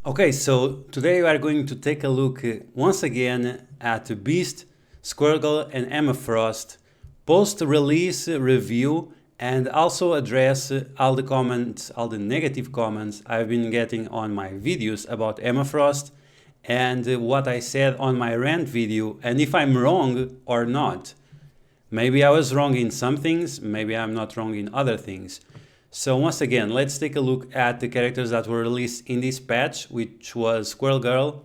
Okay, so today we are going to take a look once again at Beast, Squirrel, and Emma Frost post-release review, and also address all the comments, all the negative comments I've been getting on my videos about Emma Frost and what I said on my rant video, and if I'm wrong or not. Maybe I was wrong in some things, maybe I'm not wrong in other things. So once again, let's take a look at the characters that were released in this patch, which was Squirrel Girl.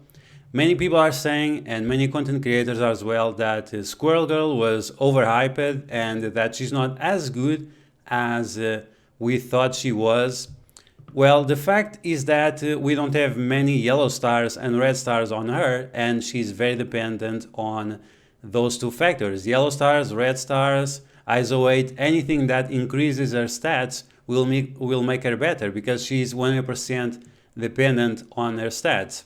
Many people are saying, and many content creators as well, that Squirrel Girl was overhyped and that she's not as good as we thought she was. Well, the fact is that we don't have many yellow stars and red stars on her, and she's very dependent on those two factors. Yellow stars, red stars, ISO 8, anything that increases her stats will make her better, because she's 100% dependent on her stats.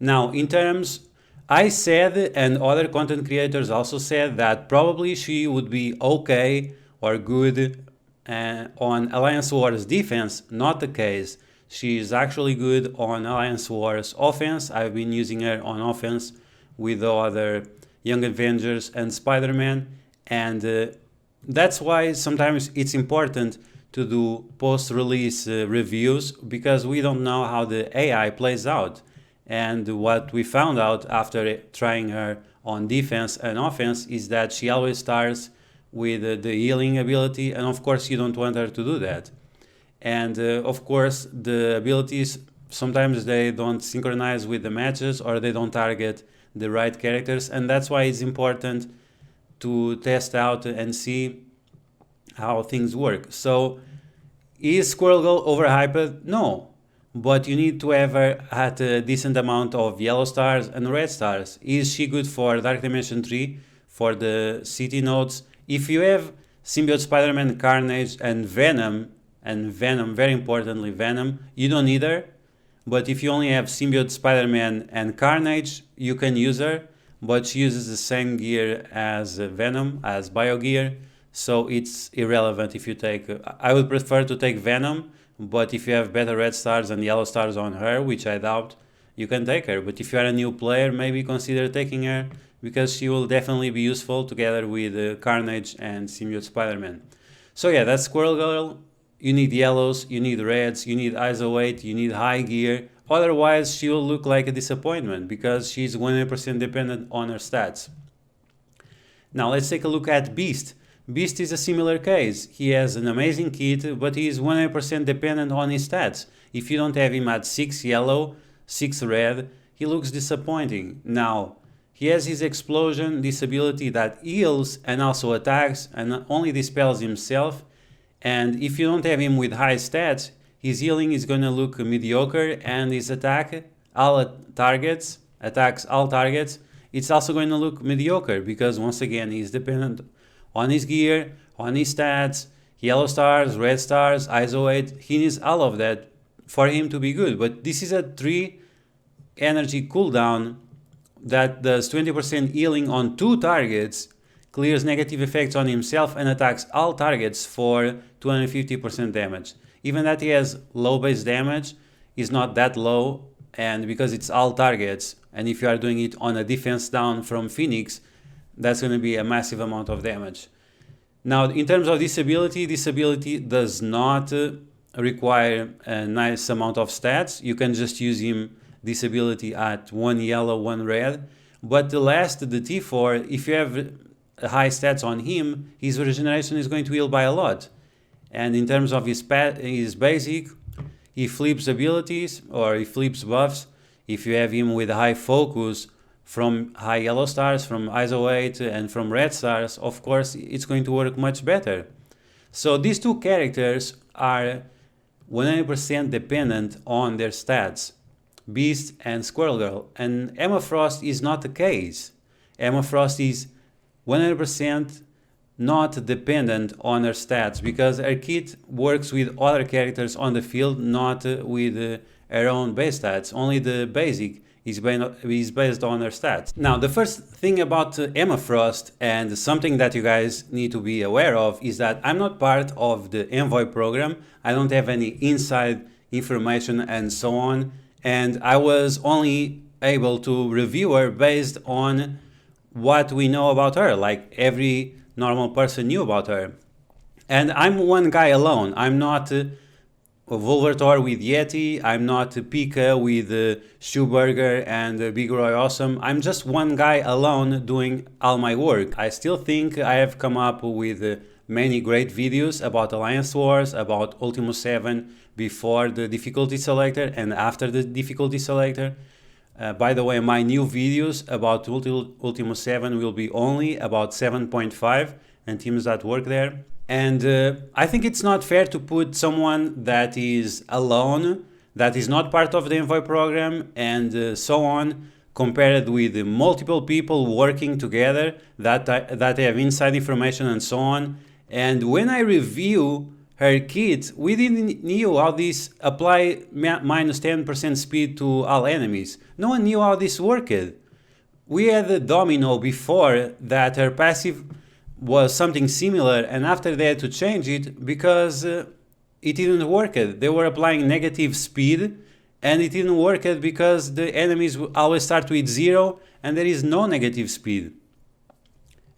Now, in terms, I said, and other content creators also said, that probably she would be okay or good on Alliance Wars defense. Not the case. She is actually good on Alliance Wars offense. I've been using her on offense with the other Young Avengers and Spider-Man, and that's why sometimes it's important to do post-release reviews, because we don't know how the AI plays out. And what we found out after trying her on defense and offense is that she always starts with the healing ability, and of course you don't want her to do that. And of course the abilities, sometimes they don't synchronize with the matches, or they don't target the right characters, and that's why it's important to test out and see how things work. So is Squirrel Girl overhyped? No, but you need to have her at a decent amount of yellow stars and red stars. Is she good for Dark Dimension 3, for the city nodes? If you have Symbiote Spider-Man, Carnage, and Venom, very importantly Venom, you don't need her. But if you only have Symbiote Spider-Man and Carnage, you can use her, but she uses the same gear as Venom, as Bio Gear, so it's irrelevant if you take... I would prefer to take Venom, but if you have better red stars and yellow stars on her, which I doubt, you can take her. But if you are a new player, maybe consider taking her, because she will definitely be useful together with Carnage and Symbiote Spider-Man. So yeah, that's Squirrel Girl. You need yellows, you need reds, you need ISO 8, you need high gear. Otherwise, she will look like a disappointment, because she's 100% dependent on her stats. Now let's take a look at Beast. Beast is a similar case. He has an amazing kit, but he is 100% dependent on his stats. If you don't have him at 6 yellow, 6 red, he looks disappointing. Now, he has his explosion, this ability that heals and also attacks and only dispels himself. And if you don't have him with high stats, his healing is going to look mediocre, and his attacks all targets, it's also going to look mediocre, because once again he's dependent on his gear, on his stats, yellow stars, red stars, ISO 8, he needs all of that for him to be good. But this is a 3 energy cooldown that does 20% healing on 2 targets, clears negative effects on himself, and attacks all targets for 250% damage. Even that he has low base damage is not that low, and because it's all targets, and if you are doing it on a defense down from Phoenix, that's going to be a massive amount of damage. Now, in terms of this ability does not require a nice amount of stats. You can just use this ability at 1 yellow, 1 red. But the T4, if you have high stats on him, his regeneration is going to heal by a lot. And in terms of his basic, he flips abilities, or he flips buffs. If you have him with high focus from high yellow stars, from ISO 8, and from red stars, of course it's going to work much better. So these two characters are 100% dependent on their stats, Beast and Squirrel Girl. And Emma Frost is not the case. Emma Frost is 100% not dependent on her stats, because her kit works with other characters on the field, not with her own base stats. Only the basic is based on her stats. Now, the first thing about Emma Frost, and something that you guys need to be aware of, is that I'm not part of the Envoy program. I don't have any inside information and so on. and I was only able to review her based on what we know about her, like every normal person knew about her. And I'm one guy alone. I'm not Volvertor with Yeti. I'm not Pika with Shoeburger and Big Roy Awesome. I'm just one guy alone doing all my work. I still think I have come up with many great videos about Alliance Wars, about Ultimo 7 before the difficulty selector and after the difficulty selector. By the way, my new videos about Ultimo 7 will be only about 7.5 and teams that work there. And I think it's not fair to put someone that is alone, that is not part of the Envoy program, and so on, compared with multiple people working together that have inside information and so on. And when I review her kit, we didn't knew how this apply minus 10% speed to all enemies. No one knew how this worked. We had the Domino before that her passive was something similar, and after they had to change it because it didn't work. They were applying negative speed and it didn't work because the enemies always start with 0 and there is no negative speed.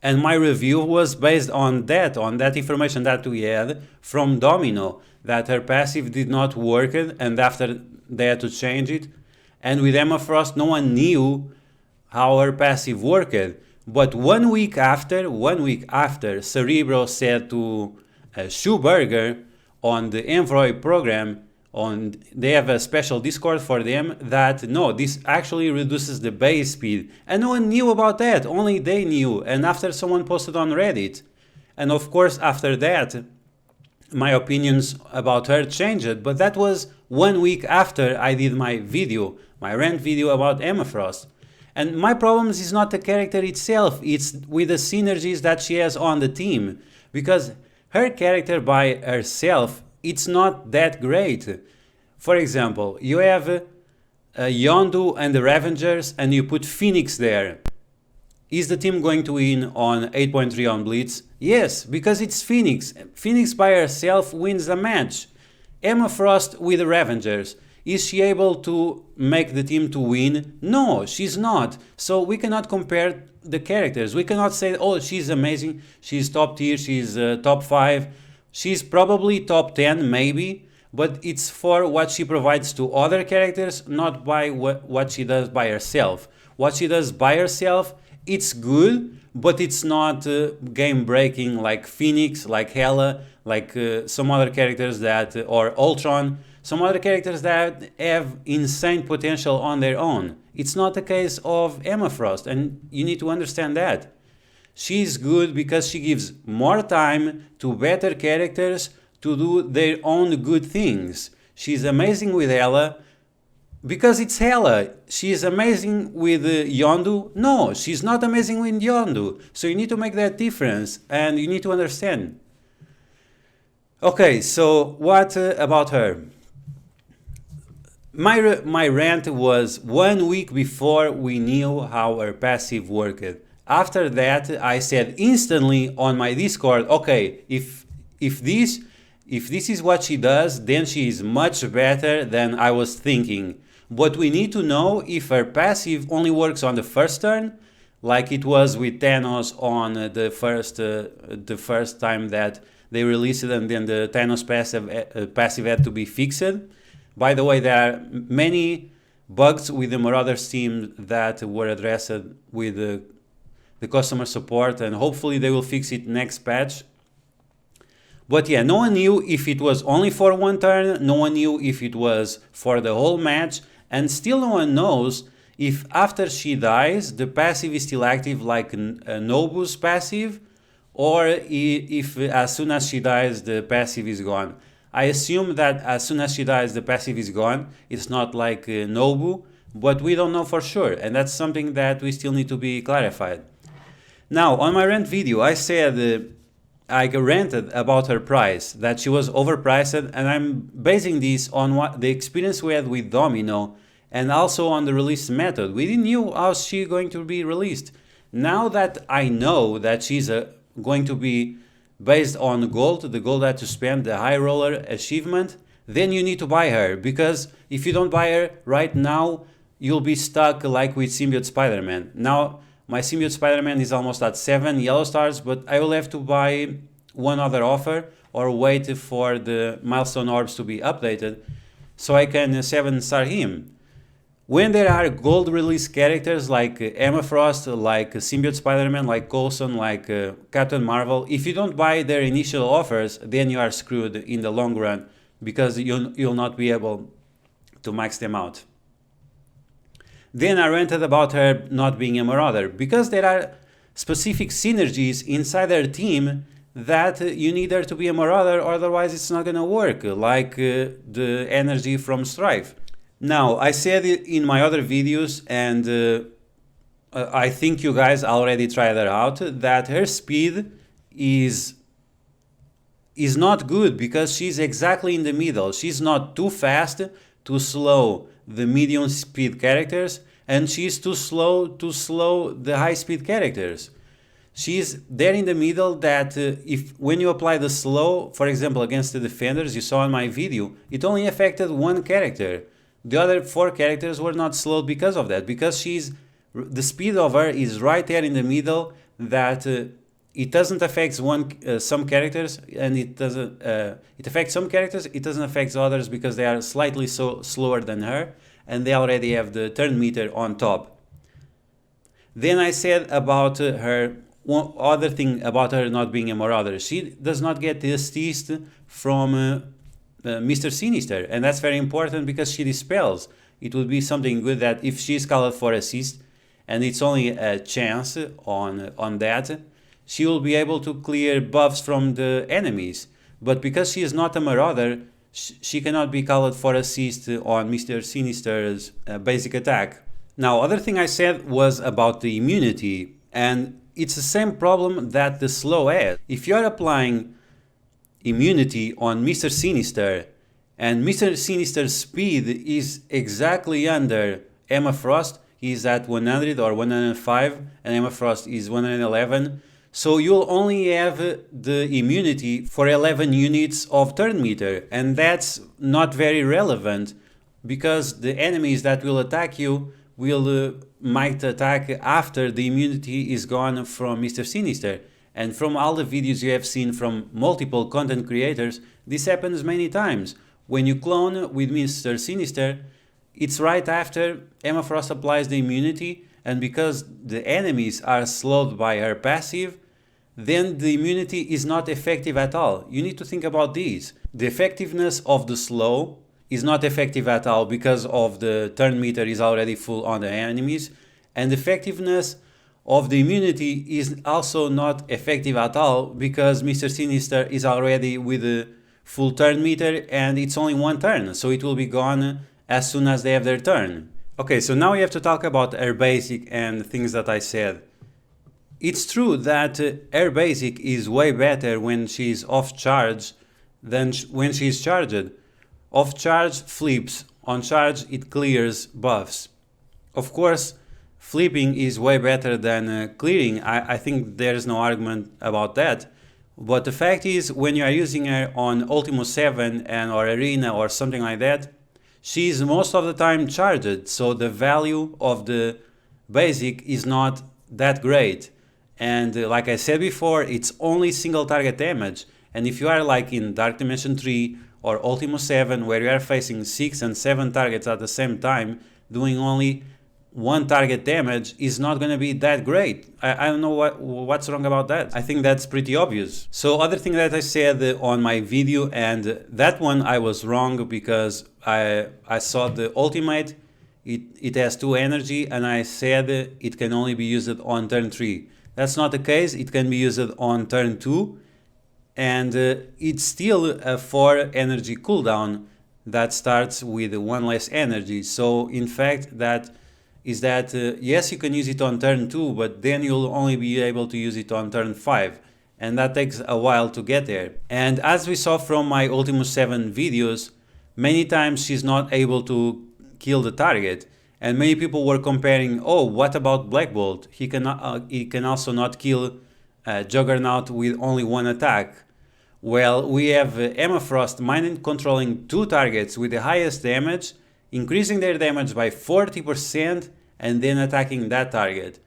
And my review was based on that information that we had from Domino, that her passive did not work and after they had to change it. And with Emma Frost, no one knew how her passive worked. But 1 week after, Cerebro said to Shoeburger on the Envoy program, they have a special Discord for them, that no, this actually reduces the base speed. And no one knew about that, only they knew. And after someone posted on Reddit. And of course, after that, my opinions about her changed. But that was 1 week after I did my rant video about Emma Frost. And my problems is not the character itself, it's with the synergies that she has on the team. Because her character by herself, it's not that great. For example, you have Yondu and the Ravengers and you put Phoenix there. Is the team going to win on 8.3 on Blitz? Yes, because it's Phoenix. Phoenix by herself wins the match. Emma Frost with the Ravengers. Is she able to make the team to win? No, she's not. So we cannot compare the characters. We cannot say, oh, she's amazing, she's top tier, she's top 5. She's probably top 10, maybe, but it's for what she provides to other characters, not by what she does by herself. What she does by herself, it's good, but it's not game-breaking like Phoenix, like Hela, like some other characters that, or Ultron, some other characters that have insane potential on their own. It's not the case of Emma Frost, and you need to understand that. She's good because she gives more time to better characters to do their own good things. She's amazing with Hela because it's Hela. She's amazing with Yondu. No, she's not amazing with Yondu. So you need to make that difference and you need to understand. Okay, so what about her? My rant was 1 week before we knew how her passive worked. After that, I said instantly on my Discord, okay, if this is what she does, then she is much better than I was thinking. But we need to know if her passive only works on the first turn, like it was with Thanos on the first time that they released it, and then the Thanos passive had to be fixed. By the way, there are many bugs with the Marauders team that were addressed with the customer support, and hopefully they will fix it next patch. But yeah, no one knew if it was only for one turn, no one knew if it was for the whole match, and still no one knows if after she dies, the passive is still active like Nobu's passive, or if as soon as she dies, the passive is gone. I assume that as soon as she dies, the passive is gone. It's not like Nobu, but we don't know for sure, and that's something that we still need to be clarified. Now, on my rant video, I said I ranted about her price, that she was overpriced, and I'm basing this on what the experience we had with Domino, and also on the release method. We didn't know how she's going to be released. Now that I know that she's going to be based on gold, the gold that you spend, the high roller achievement, then you need to buy her, because if you don't buy her right now, you'll be stuck like with Symbiote Spider-Man. Now my Symbiote Spider-Man is almost at 7 yellow stars, but I will have to buy one other offer or wait for the milestone orbs to be updated so I can 7-star him. When there are gold release characters like Emma Frost, like Symbiote Spider-Man, like Coulson, like Captain Marvel, if you don't buy their initial offers, then you are screwed in the long run, because you'll not be able to max them out. Then I ranted about her not being a Marauder, because there are specific synergies inside her team that you need her to be a Marauder, otherwise it's not gonna work, like the energy from Strife. Now, I said it in my other videos, and I think you guys already tried her out, that her speed is not good, because she's exactly in the middle. She's not too fast to slow the medium speed characters, and she's too slow to slow the high speed characters. She's there in the middle, that when you apply the slow, for example, against the defenders, you saw in my video, it only affected one character. The other 4 characters were not slowed because of that, because the speed of her is right there in the middle, that it doesn't affect some characters, and it affects some characters, it doesn't affect others because they are slightly slower than her, and they already have the turn meter on top. Then I said about her, one other thing about her not being a Marauder, she does not get the assist from Mr. Sinister, and that's very important because she dispels. It would be something good that if she's called for assist, and it's only a chance on that, she will be able to clear buffs from the enemies. But because she is not a Marauder, she cannot be called for assist on Mr. Sinister's basic attack. Now, other thing I said was about the immunity, and it's the same problem that the slow has. If you're applying immunity on Mr. Sinister, and Mr. Sinister's speed is exactly under Emma Frost, he's at 100 or 105, and Emma Frost is 111, so you'll only have the immunity for 11 units of turn meter, and that's not very relevant, because the enemies that will attack you might attack after the immunity is gone from Mr. Sinister. And from all the videos you have seen from multiple content creators, this happens many times. When you clone with Mr. Sinister, it's right after Emma Frost applies the immunity, and because the enemies are slowed by her passive, then the immunity is not effective at all. You need to think about these. The effectiveness of the slow is not effective at all because of the turn meter is already full on the enemies, and the effectiveness of the immunity is also not effective at all because Mr. Sinister is already with a full turn meter, and it's only one turn, so it will be gone as soon as they have their turn. Okay, so now we have to talk about air basic and things that I said. It's true that air basic is way better when she's off charge than when she's charged. Off charge flips, on charge it clears buffs. Of course, flipping is way better than clearing. I think there's no argument about that. But the fact is, when you are using her on Ultimo 7 or Arena or something like that, she's most of the time charged, so the value of the basic is not that great. And like I said before, it's only single target damage. And if you are like in Dark Dimension 3 or Ultimo 7, where you are facing 6 and 7 targets at the same time, doing only one target damage is not going to be that great. I don't know what's wrong about that. I think that's pretty obvious. So other thing that I said on my video, and that one I was wrong because I saw the ultimate, it has 2 energy, and I said it can only be used on turn 3. That's not the case. It can be used on turn 2, and it's still a 4 energy cooldown that starts with 1 less energy. So in fact yes, you can use it on turn 2, but then you'll only be able to use it on turn 5, and that takes a while to get there. And as we saw from my Ultimo 7 videos, many times she's not able to kill the target, and many people were comparing, oh, what about Black Bolt? He can also not kill Juggernaut with only 1 attack. Well, we have Emma Frost mind controlling two targets with the highest damage, increasing their damage by 40% and then attacking that target.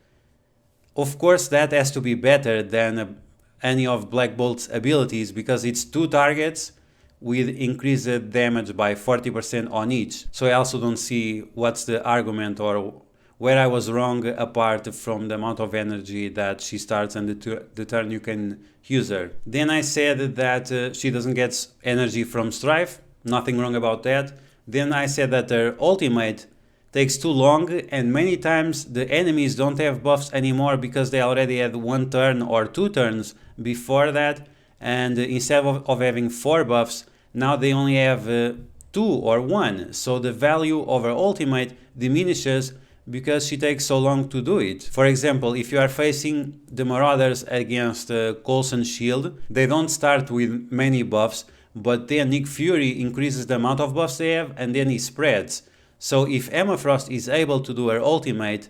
Of course, that has to be better than any of Black Bolt's abilities because it's two targets with increased damage by 40% on each. So I also don't see what's the argument or where I was wrong apart from the amount of energy that she starts and the turn you can use her. Then I said that she doesn't get energy from Strife, nothing wrong about that. Then I said that her ultimate takes too long and many times the enemies don't have buffs anymore because they already had one turn or two turns before that, and instead of having 4 buffs, now they only have 2 or 1, so the value of her ultimate diminishes because she takes so long to do it. For example, if you are facing the Marauders against Coulson's Shield, they don't start with many buffs, but then Nick Fury increases the amount of buffs they have and then he spreads. So if Emma Frost is able to do her ultimate,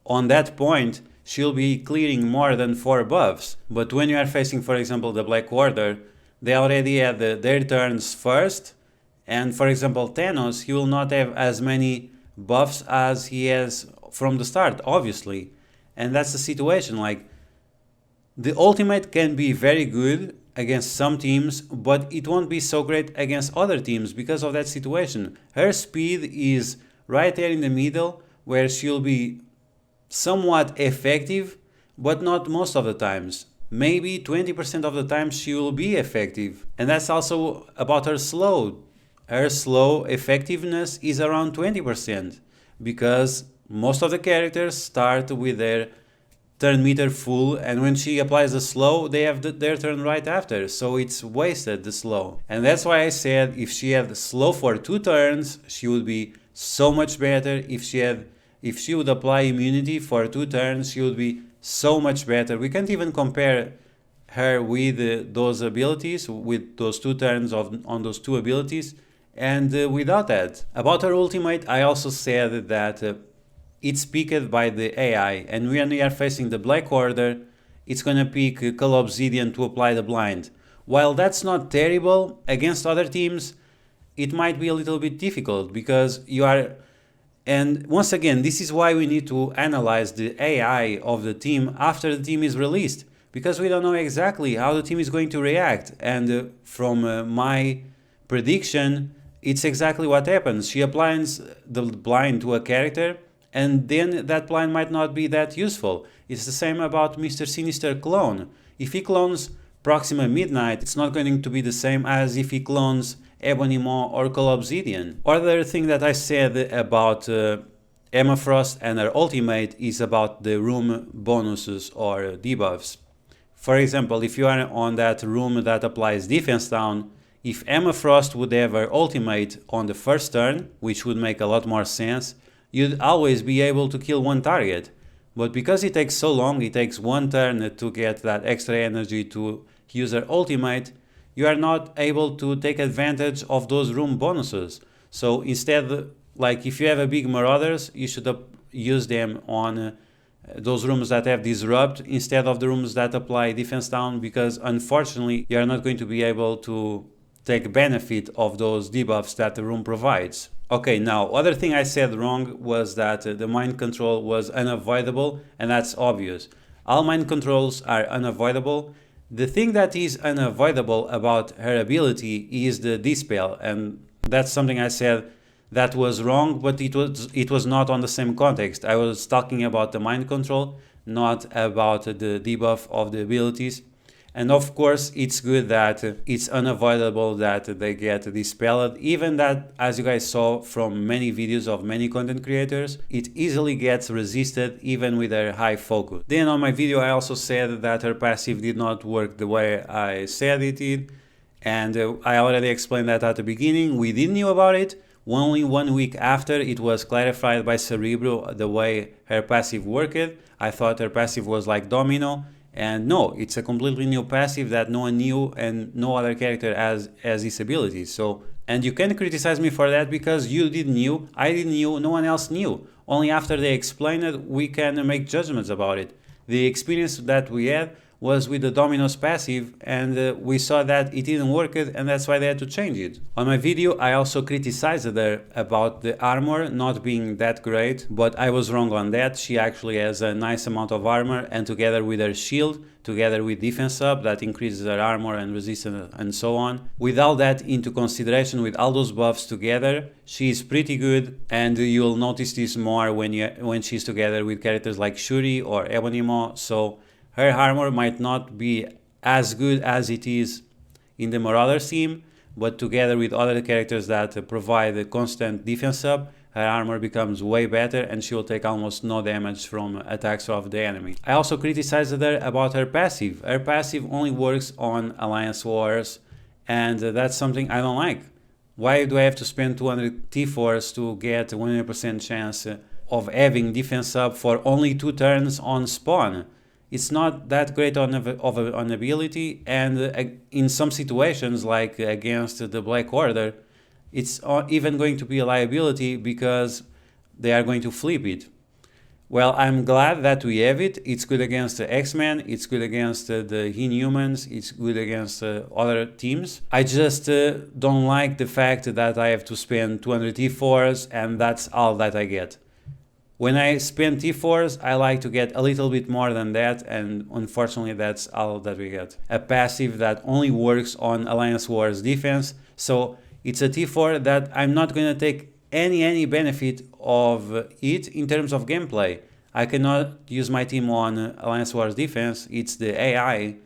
on that point, she'll be clearing more than 4 buffs. But when you are facing, for example, the Black Order, they already had their turns first, and for example, Thanos, he will not have as many buffs as he has from the start, obviously. And that's the situation, like, the ultimate can be very good against some teams, but it won't be so great against other teams because of that situation. Her speed is right there in the middle where she'll be somewhat effective, but not most of the times. Maybe 20% of the time she will be effective. And that's also about her slow. Her slow effectiveness is around 20% because most of the characters start with their turn meter full, and when she applies the slow, they have their turn right after, so it's wasted, the slow. And that's why I said if she had slow for 2 turns, she would be so much better. If she would apply immunity for 2 turns, she would be so much better. We can't even compare her with those abilities, with those 2 turns on those 2 abilities, and without that. About her ultimate, I also said that it's picked by the AI, and when we are facing the Black Order, it's gonna pick Call Obsidian to apply the blind. While that's not terrible, against other teams, it might be a little bit difficult because you are... And once again, this is why we need to analyze the AI of the team after the team is released, because we don't know exactly how the team is going to react. And from my prediction, it's exactly what happens. She applies the blind to a character, and then that blind might not be that useful. It's the same about Mr. Sinister clone. If he clones Proxima Midnight, it's not going to be the same as if he clones Ebony Maw or Call Obsidian. Other thing that I said about Emma Frost and her ultimate is about the room bonuses or debuffs. For example, if you are on that room that applies defense down, if Emma Frost would have her ultimate on the first turn, which would make a lot more sense, you'd always be able to kill 1 target. But because it takes so long, it takes 1 turn to get that extra energy to use her ultimate, you are not able to take advantage of those room bonuses. So instead, like if you have a big Marauders, you should use them on those rooms that have Disrupt instead of the rooms that apply defense down, because unfortunately you are not going to be able to take benefit of those debuffs that the room provides. Okay, now, other thing I said wrong was that the mind control was unavoidable, and that's obvious. All mind controls are unavoidable. The thing that is unavoidable about her ability is the Dispel, and that's something I said that was wrong, but it was not on the same context. I was talking about the mind control, not about the debuff of the abilities. And of course, it's good that it's unavoidable that they get dispelled, even that, as you guys saw from many videos of many content creators, it easily gets resisted even with a high focus. Then on my video I also said that her passive did not work the way I said it did, and I already explained that at the beginning. We didn't know about it. Only 1 week after it was clarified by Cerebro the way her passive worked. I thought her passive was like Domino. And no, it's a completely new passive that no one knew and no other character has this ability. So, and you can criticize me for that because you didn't knew, I didn't knew, no one else knew. Only after they explain it, we can make judgments about it. The experience that we had was with the Domino's passive, and we saw that it didn't work, and that's why they had to change it. On my video I also criticized her about the armor not being that great, but I was wrong on that. She actually has a nice amount of armor, and together with her shield, together with defense up that increases her armor and resistance and so on, with all that into consideration, with all those buffs together, she's pretty good, and you'll notice this more when she's together with characters like Shuri or Ebonimo. So her armor might not be as good as it is in the Marauders team, but together with other characters that provide a constant defense up, her armor becomes way better, and she will take almost no damage from attacks of the enemy. I also criticized her about her passive. Her passive only works on Alliance Wars, and that's something I don't like. Why do I have to spend 200 T4s to get a 100% chance of having defense up for only 2 turns on spawn? It's not that great of an ability, and in some situations, like against the Black Order, it's even going to be a liability because they are going to flip it. Well, I'm glad that we have it. It's good against the X-Men, it's good against the Inhumans, it's good against other teams. I just don't like the fact that I have to spend 200 T4s and that's all that I get. When I spend T4s, I like to get a little bit more than that, and unfortunately that's all that we get. A passive that only works on Alliance Wars defense, so it's a T4 that I'm not going to take any benefit of it in terms of gameplay. I cannot use my team on Alliance Wars defense, it's the AI.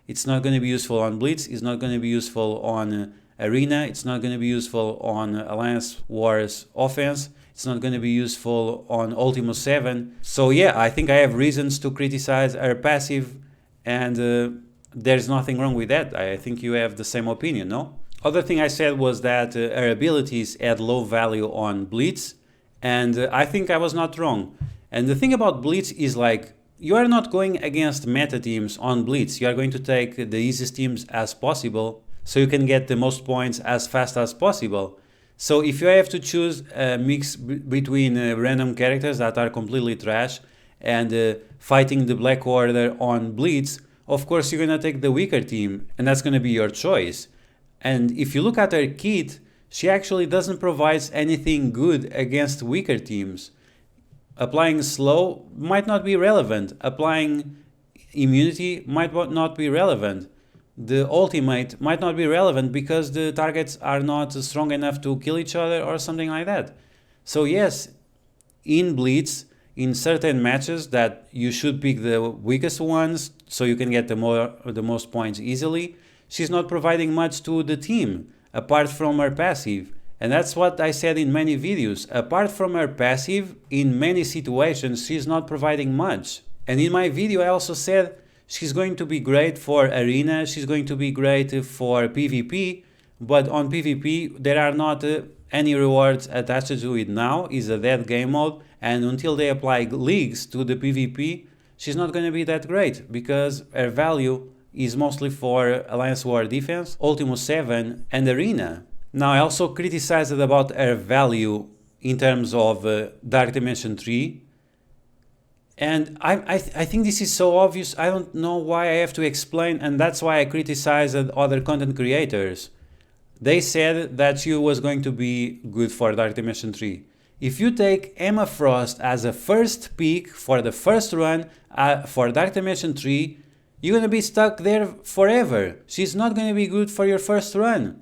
It's not going to be useful on Blitz, it's not going to be useful on Arena, it's not going to be useful on Alliance Wars offense, it's not going to be useful on Ultimo 7. So yeah, I think I have reasons to criticize her passive, and there's nothing wrong with that. I think you have the same opinion, no? Other thing I said was that her abilities had low value on Blitz, and I think I was not wrong. And the thing about Blitz is, like, you are not going against meta teams on Blitz. You are going to take the easiest teams as possible so you can get the most points as fast as possible. So if you have to choose a mix between random characters that are completely trash and fighting the Black Order on Blitz, of course you're gonna take the weaker team, and that's gonna be your choice. And if you look at her kit, she actually doesn't provide anything good against weaker teams. Applying slow might not be relevant. Applying immunity might not be relevant. The ultimate might not be relevant because the targets are not strong enough to kill each other or something like that. So yes, in Blitz, in certain matches that you should pick the weakest ones so you can get the most points easily, she's not providing much to the team apart from her passive. And that's what I said in many videos. Apart from her passive, in many situations she's not providing much. And in my video I also said she's going to be great for Arena, she's going to be great for PvP, but on PvP there are not any rewards attached to it now. It's a dead game mode, and until they apply leagues to the PvP, she's not going to be that great because her value is mostly for Alliance War defense, Ultimo 7 and Arena. Now I also criticized about her value in terms of Dark Dimension 3. And I think this is so obvious, I don't know why I have to explain, and that's why I criticized other content creators. They said that she was going to be good for Dark Dimension 3. If you take Emma Frost as a first pick for the first run for Dark Dimension 3, you're gonna be stuck there forever. She's not gonna be good for your first run.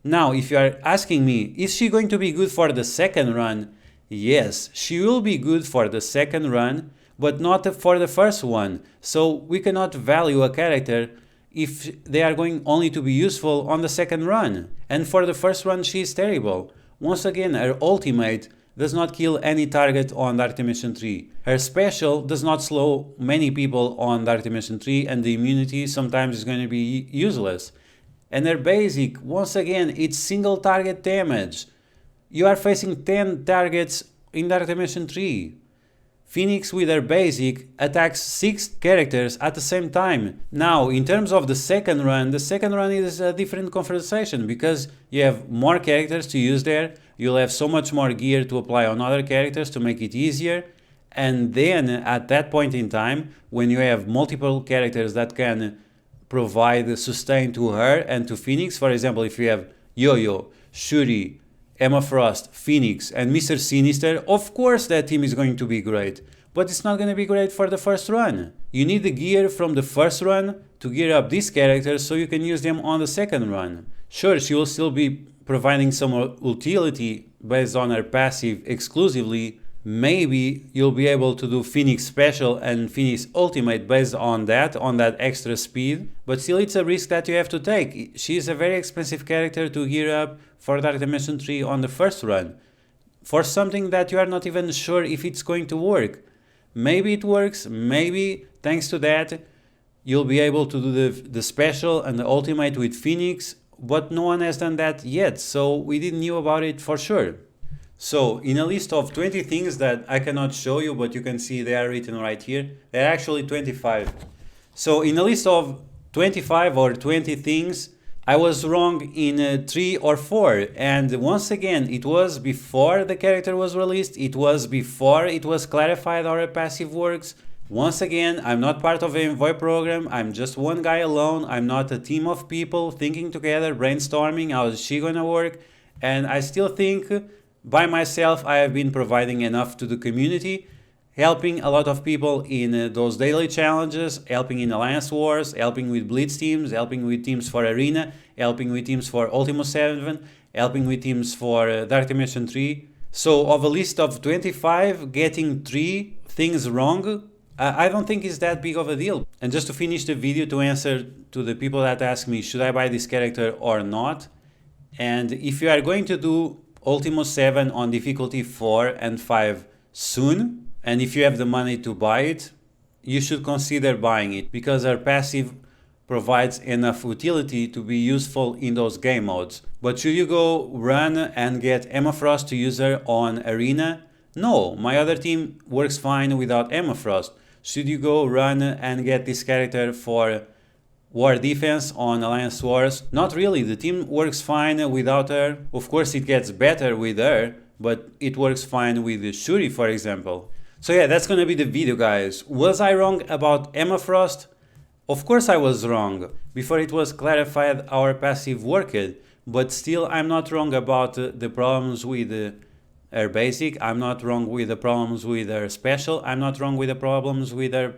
Now, if you are asking me, is she going to be good for the second run? Yes, she will be good for the second run, but not for the first one. So we cannot value a character if they are going only to be useful on the second run. And for the first run she is terrible. Once again, her ultimate does not kill any target on Dark Dimension 3. Her special does not slow many people on Dark Dimension 3, and the immunity sometimes is going to be useless. And her basic, once again, it's single target damage. You are facing 10 targets in Dark Dimension 3. Phoenix with her basic attacks 6 characters at the same time. Now, in terms of the second run is a different conversation because you have more characters to use there, you'll have so much more gear to apply on other characters to make it easier, And then at that point in time, when you have multiple characters that can provide sustain to her and to Phoenix, for example, if you have Yo-Yo, Shuri, Emma Frost, Phoenix, and Mr. Sinister, of course that team is going to be great. But it's not going to be great for the first run. You need the gear from the first run to gear up these characters so you can use them on the second run. Sure, she will still be providing some utility based on her passive exclusively. Maybe you'll be able to do Phoenix Special and Phoenix Ultimate based on that extra speed, but still it's a risk that you have to take. She's a very expensive character to gear up for Dark Dimension 3 on the first run, for something that you are not even sure if it's going to work. Maybe it works, maybe thanks to that you'll be able to do the Special and the Ultimate with Phoenix, but no one has done that yet, so we didn't know about it for sure. So in a list of 20 things that I cannot show you, but you can see they are written right here, they're actually 25. So in a list of 25 or 20 things, I was wrong in 3 or 4, and once again, it was before the character was released, it was before it was clarified how a passive works. Once again, I'm not part of an envoy program, I'm just one guy alone, I'm not a team of people thinking together, brainstorming how is she gonna work, and I still think by myself I have been providing enough to the community, helping a lot of people in those daily challenges, helping in Alliance Wars, helping with Blitz teams, helping with teams for Arena, helping with teams for Ultima 7, helping with teams for Dark Dimension 3. So of a list of 25, getting 3 things wrong, I don't think it's that big of a deal. And just to finish the video, to answer to the people that ask me, should I buy this character or not? And if you are going to do Ultima 7 on difficulty 4 and 5 soon, and if you have the money to buy it, you should consider buying it, because our passive provides enough utility to be useful in those game modes. But should you go run and get Emma Frost to use her on Arena? No, my other team works fine without Emma Frost. Should you go run and get this character for War Defense on Alliance Wars? Not really, the team works fine without her. Of course it gets better with her, but it works fine with Shuri, for example. So yeah, that's gonna be the video, guys. Was I wrong about Emma Frost? Of course I was wrong. Before it was clarified our passive worked, but still I'm not wrong about the problems with her basic, I'm not wrong with the problems with her special, I'm not wrong with the problems with her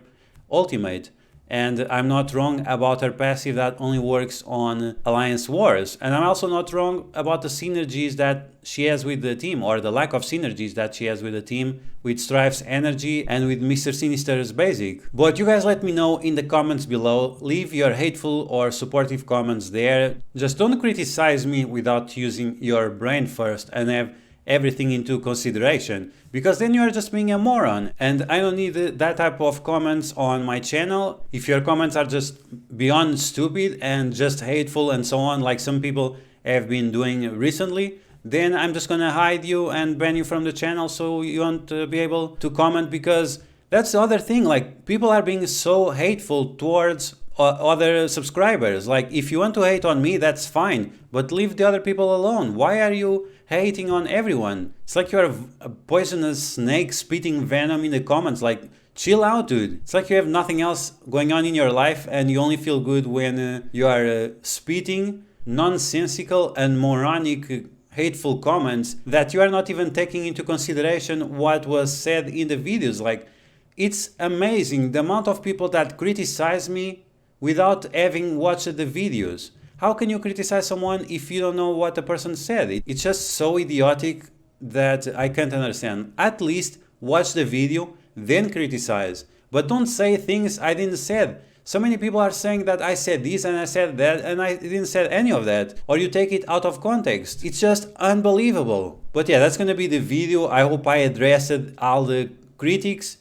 ultimate. And I'm not wrong about her passive that only works on Alliance Wars. And I'm also not wrong about the synergies that she has with the team, or the lack of synergies that she has with the team, with Strife's energy and with Mr. Sinister's basic. But you guys let me know in the comments below, leave your hateful or supportive comments there. Just don't criticize me without using your brain first and have everything into consideration, because then you are just being a moron, and I don't need that type of comments on my channel. If your comments are just beyond stupid and just hateful and so on, like some people have been doing recently, then I'm just gonna hide you and ban you from the channel so you won't be able to comment, because that's the other thing, like people are being so hateful towards other subscribers. Like if you want to hate on me, that's fine, but leave the other people alone. Why are you hating on everyone? It's like you're a poisonous snake spitting venom in the comments. Like, chill out, dude. It's like you have nothing else going on in your life and you only feel good when you are spitting nonsensical and moronic hateful comments that you are not even taking into consideration what was said in the videos. Like, it's amazing the amount of people that criticize me without having watched the videos. How can you criticize someone if you don't know what the person said? It's just so idiotic that I can't understand. At least watch the video, then criticize. But don't say things I didn't say. So many people are saying that I said this and I said that and I didn't say any of that. Or you take it out of context. It's just unbelievable. But yeah, that's gonna be the video. I hope I addressed all the critics.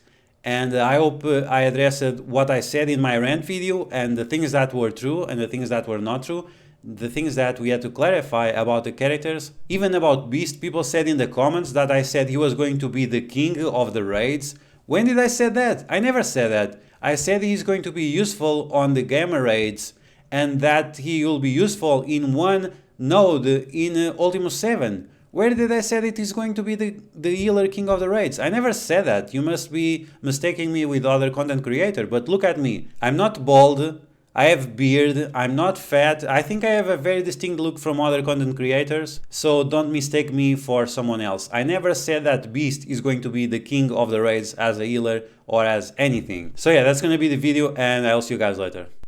And I hope I addressed what I said in my rant video, and the things that were true and the things that were not true, the things that we had to clarify about the characters. Even about Beast, people said in the comments that I said he was going to be the king of the raids. When did I say that? I never said that. I said he's going to be useful on the gamma raids, and that he will be useful in one node in Ultima 7. Where did I say it is going to be the healer king of the raids? I never said that. You must be mistaking me with other content creator, but look at me. I'm not bald, I have beard, I'm not fat. I think I have a very distinct look from other content creators, so don't mistake me for someone else. I never said that Beast is going to be the king of the raids as a healer or as anything. So yeah, that's gonna be the video, and I'll see you guys later.